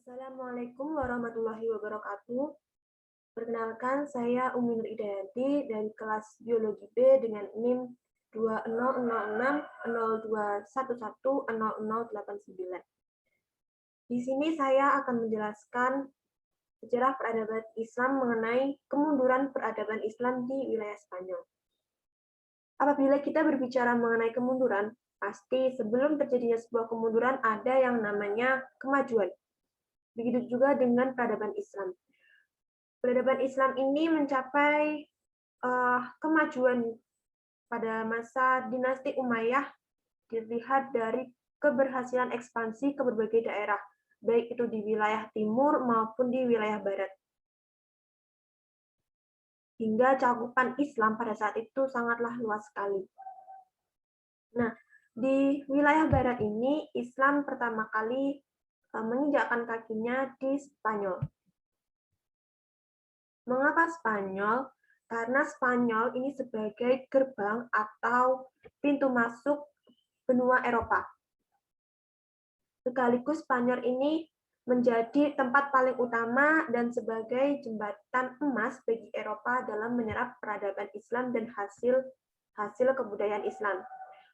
Assalamualaikum warahmatullahi wabarakatuh. Perkenalkan, saya Umi Nur Idayanti dari kelas Biologi B dengan NIM 200602110089. Di sini saya akan menjelaskan sejarah peradaban Islam mengenai kemunduran peradaban Islam di wilayah Spanyol. Apabila kita berbicara mengenai kemunduran, pasti sebelum terjadinya sebuah kemunduran ada yang namanya kemajuan. Begitu juga dengan peradaban Islam. Peradaban Islam ini mencapai kemajuan pada masa dinasti Umayyah dilihat dari keberhasilan ekspansi ke berbagai daerah, baik itu di wilayah timur maupun di wilayah barat. Hingga cakupan Islam pada saat itu sangatlah luas sekali. Nah, di wilayah barat ini Islam pertama kali menginjakkan kakinya di Spanyol. Mengapa Spanyol? Karena Spanyol ini sebagai gerbang atau pintu masuk benua Eropa. Sekaligus Spanyol ini menjadi tempat paling utama dan sebagai jembatan emas bagi Eropa dalam menyerap peradaban Islam dan hasil kebudayaan Islam,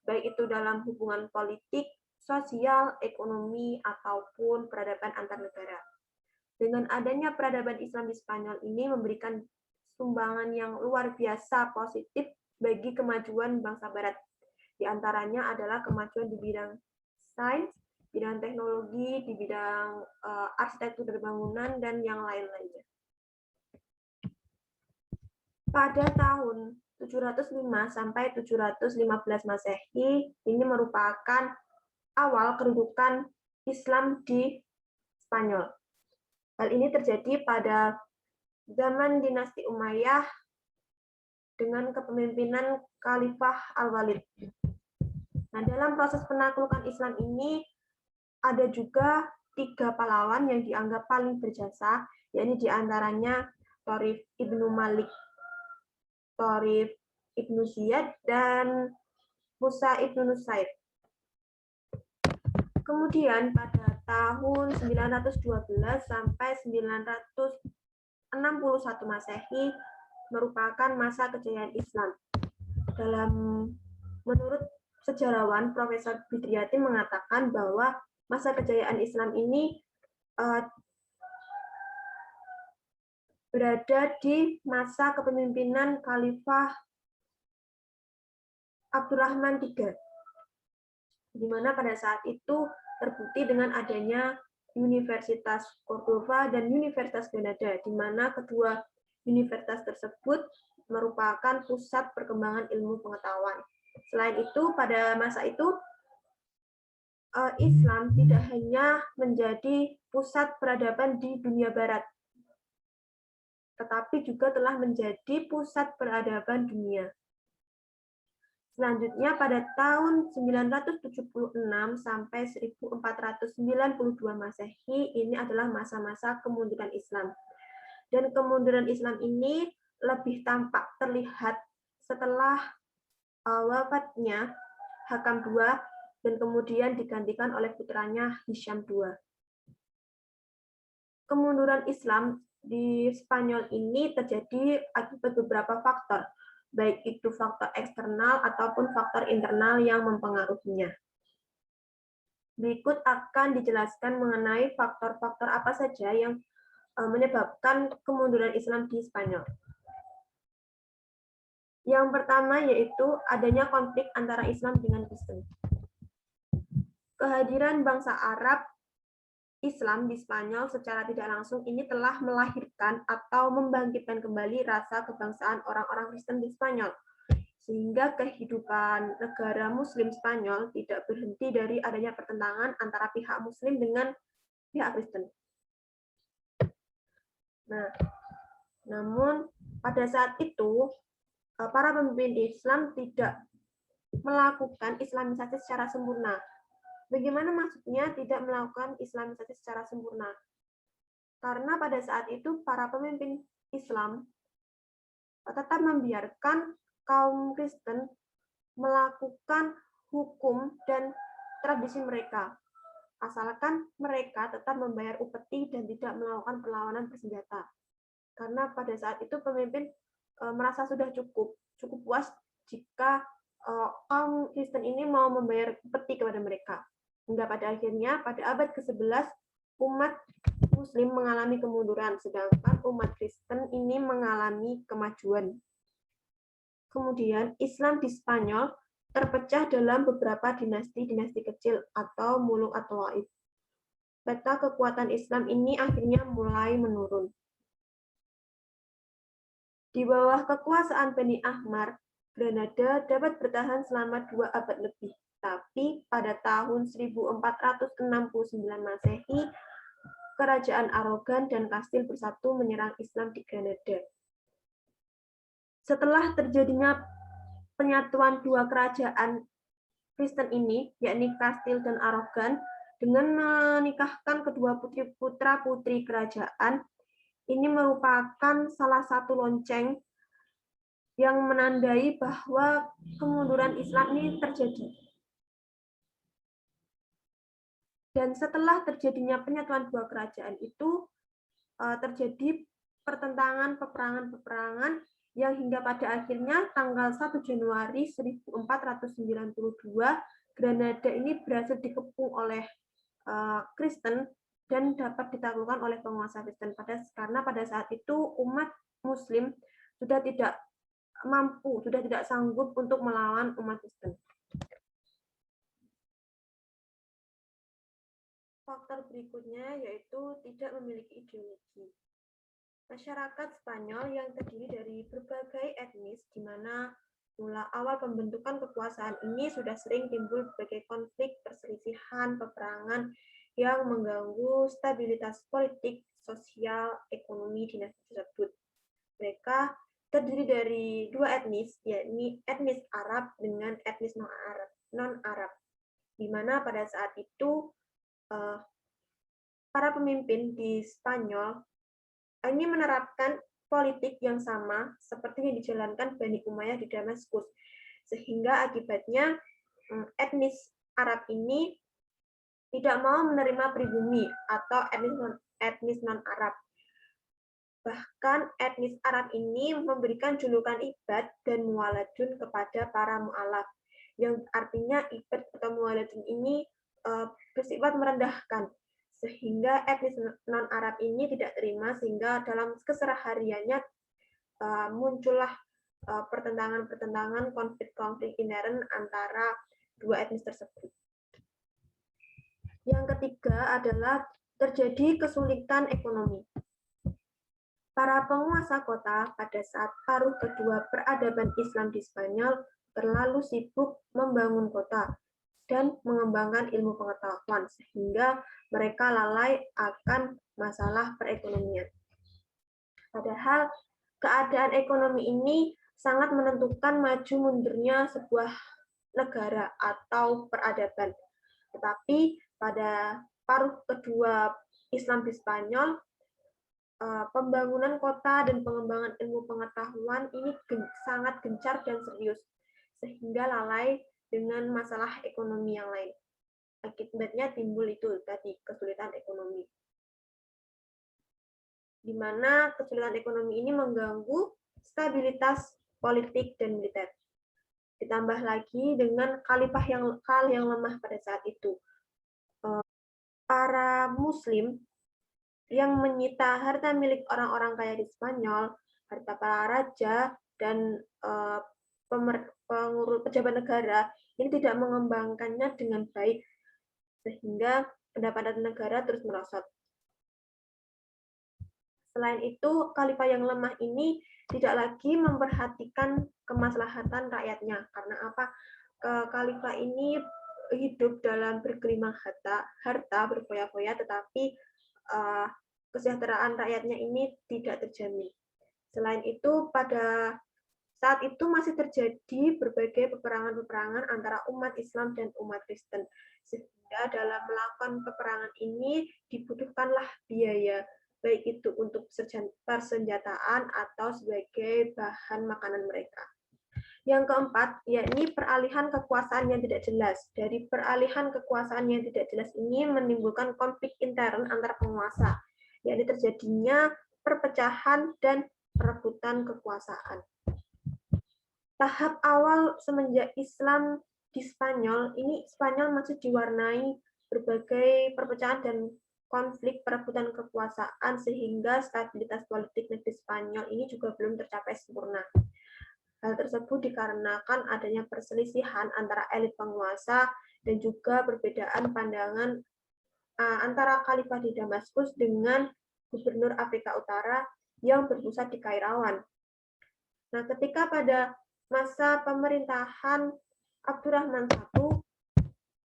baik itu dalam hubungan politik, sosial, ekonomi, ataupun peradaban antar negara. Dengan adanya peradaban Islam di Spanyol ini memberikan sumbangan yang luar biasa positif bagi kemajuan bangsa Barat. Di antaranya adalah kemajuan di bidang sains, bidang teknologi, di bidang arsitektur dan bangunan, dan yang lain-lainnya. Pada tahun 705 sampai 715 Masehi, ini merupakan awal kedudukan Islam di Spanyol. Hal ini terjadi pada zaman dinasti Umayyah dengan kepemimpinan Khalifah Al-Walid. Nah, dalam proses penaklukan Islam ini ada juga 3 pahlawan yang dianggap paling berjasa, yakni diantaranya Thorif Ibnu Malik, Thorif Ibnu Ziyad, dan Musa Ibnu Nusair. Kemudian pada tahun 912 sampai 961 Masehi merupakan masa kejayaan Islam. Menurut sejarawan Profesor Bidriati mengatakan bahwa masa kejayaan Islam ini berada di masa kepemimpinan Khalifah Abdurrahman III, di mana pada saat itu terbukti dengan adanya Universitas Cordova dan Universitas Granada, di mana kedua universitas tersebut merupakan pusat perkembangan ilmu pengetahuan. Selain itu, pada masa itu Islam tidak hanya menjadi pusat peradaban di dunia barat, tetapi juga telah menjadi pusat peradaban dunia. Selanjutnya pada tahun 976 sampai 1492 Masehi ini adalah masa-masa kemunduran Islam. Dan kemunduran Islam ini lebih tampak terlihat setelah wafatnya Hakam II dan kemudian digantikan oleh putranya Hisham II. Kemunduran Islam di Spanyol ini terjadi akibat beberapa faktor, baik itu faktor eksternal ataupun faktor internal yang mempengaruhinya. Berikut akan dijelaskan mengenai faktor-faktor apa saja yang menyebabkan kemunduran Islam di Spanyol. Yang pertama yaitu adanya konflik antara Islam dengan Kristen. Kehadiran bangsa Arab Islam di Spanyol secara tidak langsung ini telah melahirkan atau membangkitkan kembali rasa kebangsaan orang-orang Kristen di Spanyol, sehingga kehidupan negara Muslim Spanyol tidak berhenti dari adanya pertentangan antara pihak Muslim dengan pihak Kristen. Nah, namun pada saat itu para pemimpin Islam tidak melakukan Islamisasi secara sempurna. Bagaimana maksudnya tidak melakukan Islamisasi secara sempurna? Karena pada saat itu para pemimpin Islam tetap membiarkan kaum Kristen melakukan hukum dan tradisi mereka. asalkan mereka tetap membayar upeti dan tidak melakukan perlawanan bersenjata. Karena pada saat itu pemimpin merasa sudah cukup puas jika kaum Kristen ini mau membayar upeti kepada mereka. Hingga pada akhirnya pada abad ke-11 umat Muslim mengalami kemunduran, sedangkan umat Kristen ini mengalami kemajuan. Kemudian Islam di Spanyol terpecah dalam beberapa dinasti-dinasti kecil atau muluk atau waib. Peta kekuatan Islam ini akhirnya mulai menurun. Di bawah kekuasaan Bani Ahmar, Granada dapat bertahan selama 2 abad lebih. Tapi pada tahun 1469 Masehi, kerajaan Aragon dan Kastil bersatu menyerang Islam di Granada. Setelah terjadinya penyatuan dua kerajaan Kristen ini, yakni Kastil dan Aragon, dengan menikahkan kedua putra-putri kerajaan, ini merupakan salah satu lonceng yang menandai bahwa kemunduran Islam ini terjadi. Dan setelah terjadinya penyatuan dua kerajaan itu, terjadi peperangan yang hingga pada akhirnya tanggal 1 Januari 1492, Granada ini berhasil dikepung oleh Kristen dan dapat ditaklukkan oleh penguasa Kristen. Karena pada saat itu umat Muslim sudah tidak mampu, sudah tidak sanggup untuk melawan umat Kristen. Faktor berikutnya yaitu tidak memiliki ideologi. Masyarakat Spanyol yang terdiri dari berbagai etnis, di mana mula awal pembentukan kekuasaan ini sudah sering timbul berbagai konflik, perselisihan, peperangan yang mengganggu stabilitas politik, sosial, ekonomi dinasti tersebut. Mereka terdiri dari dua etnis, yakni etnis Arab dengan etnis non-Arab, di mana pada saat itu para pemimpin di Spanyol ini menerapkan politik yang sama seperti yang dijalankan Bani Umayyah di Damaskus, sehingga akibatnya etnis Arab ini tidak mau menerima pribumi atau etnis non-Arab. Bahkan etnis Arab ini memberikan julukan ibad dan muwaladun kepada para mu'alaf, yang artinya ibad atau muwaladun ini bersifat merendahkan, sehingga etnis non-Arab ini tidak terima, sehingga dalam kesehariannya muncullah pertentangan-pertentangan, konflik-konflik inheren antara dua etnis tersebut. Yang ketiga adalah terjadi kesulitan ekonomi. Para penguasa kota pada saat paruh kedua peradaban Islam di Spanyol terlalu sibuk membangun kota dan mengembangkan ilmu pengetahuan, sehingga mereka lalai akan masalah perekonomian. Padahal keadaan ekonomi ini sangat menentukan maju mundurnya sebuah negara atau peradaban. Tetapi pada paruh kedua Islam di Spanyol, pembangunan kota dan pengembangan ilmu pengetahuan ini sangat gencar dan serius, sehingga lalai dengan masalah ekonomi yang lain. Akibatnya timbul itu tadi, kesulitan ekonomi. Di mana kesulitan ekonomi ini mengganggu stabilitas politik dan militer. Ditambah lagi dengan khalifah yang lemah pada saat itu. Para Muslim yang menyita harta milik orang-orang kaya di Spanyol, harta para raja, dan pejabat negara, ini tidak mengembangkannya dengan baik, sehingga pendapatan negara terus merosot. Selain itu, khalifah yang lemah ini tidak lagi memperhatikan kemaslahatan rakyatnya. Karena apa? Khalifah ini hidup dalam bergelimang harta berfoya-foya, tetapi kesejahteraan rakyatnya ini tidak terjamin. Selain itu, pada saat itu masih terjadi berbagai peperangan-peperangan antara umat Islam dan umat Kristen. Sehingga dalam melakukan peperangan ini dibutuhkanlah biaya, baik itu untuk persenjataan atau sebagai bahan makanan mereka. Yang keempat, yakni peralihan kekuasaan yang tidak jelas. Dari peralihan kekuasaan yang tidak jelas ini menimbulkan konflik intern antar penguasa, yakni terjadinya perpecahan dan perebutan kekuasaan. Tahap awal semenjak Islam di Spanyol, ini Spanyol masih diwarnai berbagai perpecahan dan konflik perebutan kekuasaan, sehingga stabilitas politik negeri Spanyol ini juga belum tercapai sempurna. Hal tersebut dikarenakan adanya perselisihan antara elit penguasa dan juga perbedaan pandangan antara Khalifah di Damaskus dengan gubernur Afrika Utara yang berpusat di Kairawan. Nah, ketika pada masa pemerintahan Abdurrahman I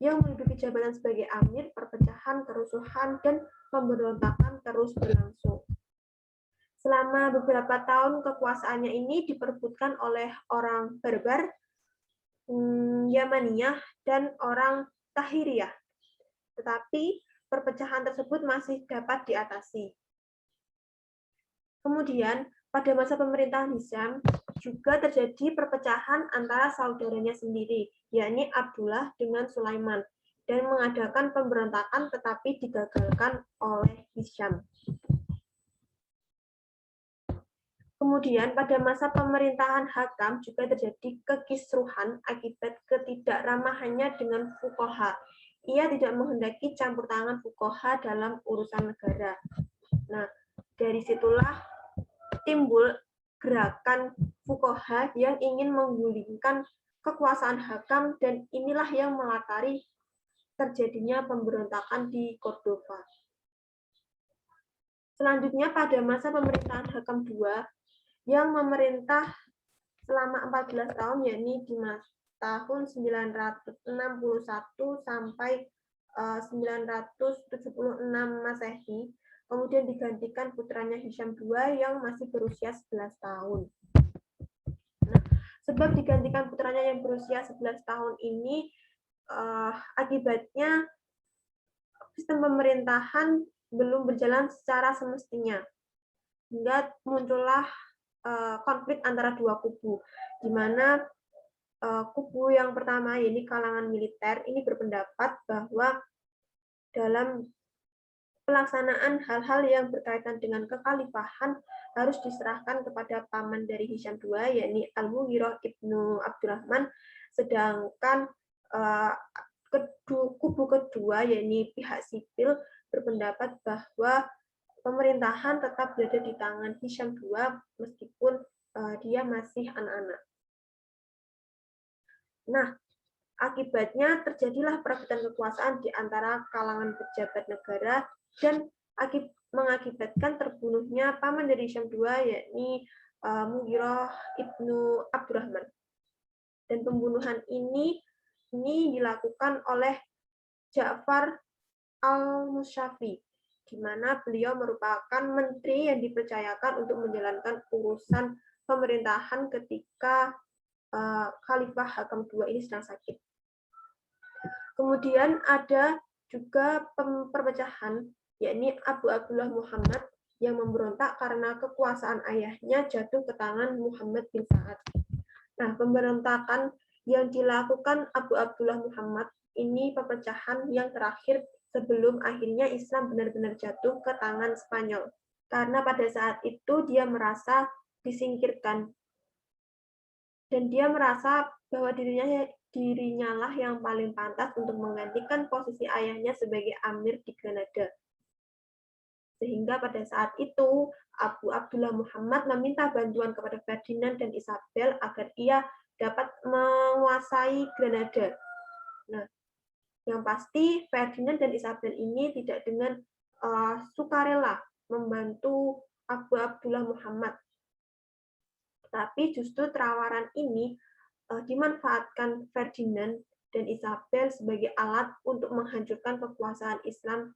yang menduduki jabatan sebagai amir, perpecahan, kerusuhan, dan pemberontakan terus berlangsung. Selama beberapa tahun kekuasaannya ini diperebutkan oleh orang Berber, Yamaniyah, dan orang Tahiriyah. Tetapi perpecahan tersebut masih dapat diatasi. Kemudian, pada masa pemerintahan Hisham, juga terjadi perpecahan antara saudaranya sendiri, yakni Abdullah dengan Sulaiman, dan mengadakan pemberontakan tetapi digagalkan oleh Hisham. Kemudian pada masa pemerintahan Hakam juga terjadi kekisruhan akibat ketidakramahannya dengan fuqaha. Ia tidak menghendaki campur tangan fuqaha dalam urusan negara. Nah, dari situlah timbul gerakan fuqaha yang ingin menggulingkan kekuasaan Hakam, dan inilah yang melatari terjadinya pemberontakan di Cordova. Selanjutnya pada masa pemerintahan Hakam II yang memerintah selama 14 tahun, yakni di tahun 961 sampai 976 Masehi, kemudian digantikan putranya Hisham II yang masih berusia 11 tahun. Nah, sebab digantikan putranya yang berusia 11 tahun ini, akibatnya sistem pemerintahan belum berjalan secara semestinya, hingga muncullah konflik antara dua kubu, di mana kubu yang pertama, yaitu kalangan militer, ini berpendapat bahwa dalam pelaksanaan hal-hal yang berkaitan dengan kekhalifahan harus diserahkan kepada paman dari Hisham II, yakni Al-Mughirah ibnu Abdurrahman, sedangkan kubu kedua, yakni pihak sipil, berpendapat bahwa pemerintahan tetap berada di tangan Hisham II meskipun dia masih anak-anak. Nah, akibatnya terjadilah perebutan kekuasaan di antara kalangan pejabat negara dan mengakibatkan terbunuhnya paman dari Hisham II, yakni Mughirah ibnu Abdurrahman. Dan pembunuhan ini dilakukan oleh Ja'far al-Musyafi, di mana beliau merupakan menteri yang dipercayakan untuk menjalankan urusan pemerintahan ketika Khalifah Hakam II ini sedang sakit. Kemudian ada juga perpecahan, yakni Abu Abdullah Muhammad yang memberontak karena kekuasaan ayahnya jatuh ke tangan Muhammad bin Sa'ad. Nah, pemberontakan yang dilakukan Abu Abdullah Muhammad ini perpecahan yang terakhir sebelum akhirnya Islam benar-benar jatuh ke tangan Spanyol. Karena pada saat itu dia merasa disingkirkan. Dan dia merasa bahwa dirinya lah yang paling pantas untuk menggantikan posisi ayahnya sebagai amir di Granada. Sehingga pada saat itu, Abu Abdullah Muhammad meminta bantuan kepada Ferdinand dan Isabel agar ia dapat menguasai Granada. Nah, yang pasti Ferdinand dan Isabel ini tidak dengan sukarela membantu Abu Abdullah Muhammad. Tapi justru tawaran ini dimanfaatkan Ferdinand dan Isabel sebagai alat untuk menghancurkan kekuasaan Islam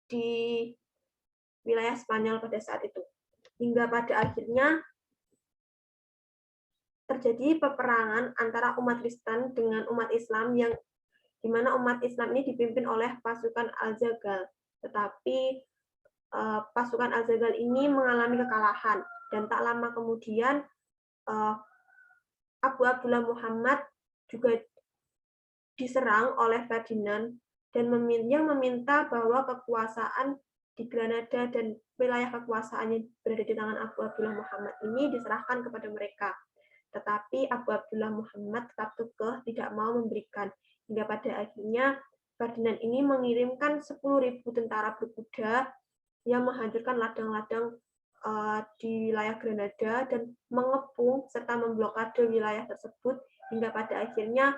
di wilayah Spanyol pada saat itu. Hingga pada akhirnya terjadi peperangan antara umat Kristen dengan umat Islam, yang di mana umat Islam ini dipimpin oleh pasukan Al-Zagal. Tetapi pasukan Al-Zagal ini mengalami kekalahan, dan tak lama kemudian Abu Abdullah Muhammad juga diserang oleh Ferdinand dan yang meminta bahwa kekuasaan di Granada dan wilayah kekuasaannya berada di tangan Abu Abdullah Muhammad ini diserahkan kepada mereka. Tetapi Abu Abdullah Muhammad tetap kekeh tidak mau memberikan. Hingga pada akhirnya Ferdinand ini mengirimkan 10.000 tentara berkuda yang menghancurkan ladang-ladang di wilayah Granada dan mengepung serta memblokade wilayah tersebut hingga pada akhirnya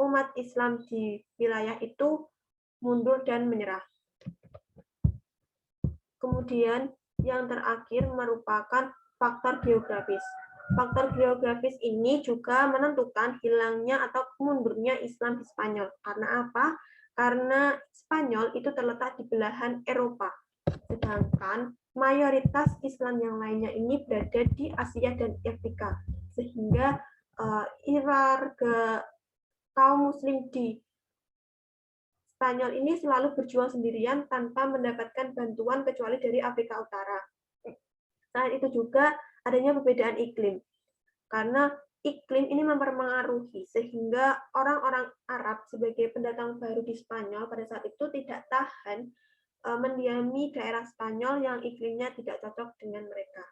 umat Islam di wilayah itu mundur dan menyerah. Kemudian yang terakhir merupakan faktor geografis. Faktor geografis ini juga menentukan hilangnya atau mundurnya Islam di Spanyol. Karena apa? Karena Spanyol itu terletak di belahan Eropa. Sedangkan mayoritas Islam yang lainnya ini berada di Asia dan Afrika. Sehingga warga kaum muslim di Spanyol ini selalu berjuang sendirian tanpa mendapatkan bantuan kecuali dari Afrika Utara. Selain itu juga adanya perbedaan iklim. Karena iklim ini mempengaruhi sehingga orang-orang Arab sebagai pendatang baru di Spanyol pada saat itu tidak tahan mendiami daerah Spanyol yang iklimnya tidak cocok dengan mereka.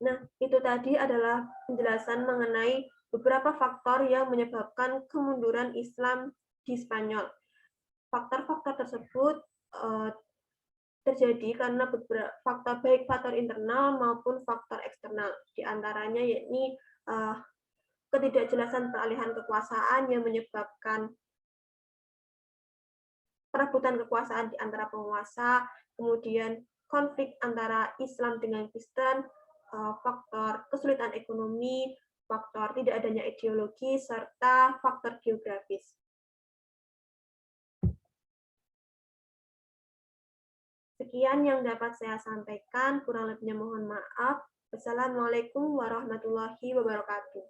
Nah, itu tadi adalah penjelasan mengenai beberapa faktor yang menyebabkan kemunduran Islam di Spanyol. Faktor-faktor tersebut terjadi karena beberapa faktor, baik faktor internal maupun faktor eksternal. Di antaranya yakni ketidakjelasan peralihan kekuasaan yang menyebabkan perebutan kekuasaan di antara penguasa, kemudian konflik antara Islam dengan Kristen, faktor kesulitan ekonomi, faktor tidak adanya ideologi, serta faktor geografis. Sekian yang dapat saya sampaikan, kurang lebihnya mohon maaf. Wassalamualaikum warahmatullahi wabarakatuh.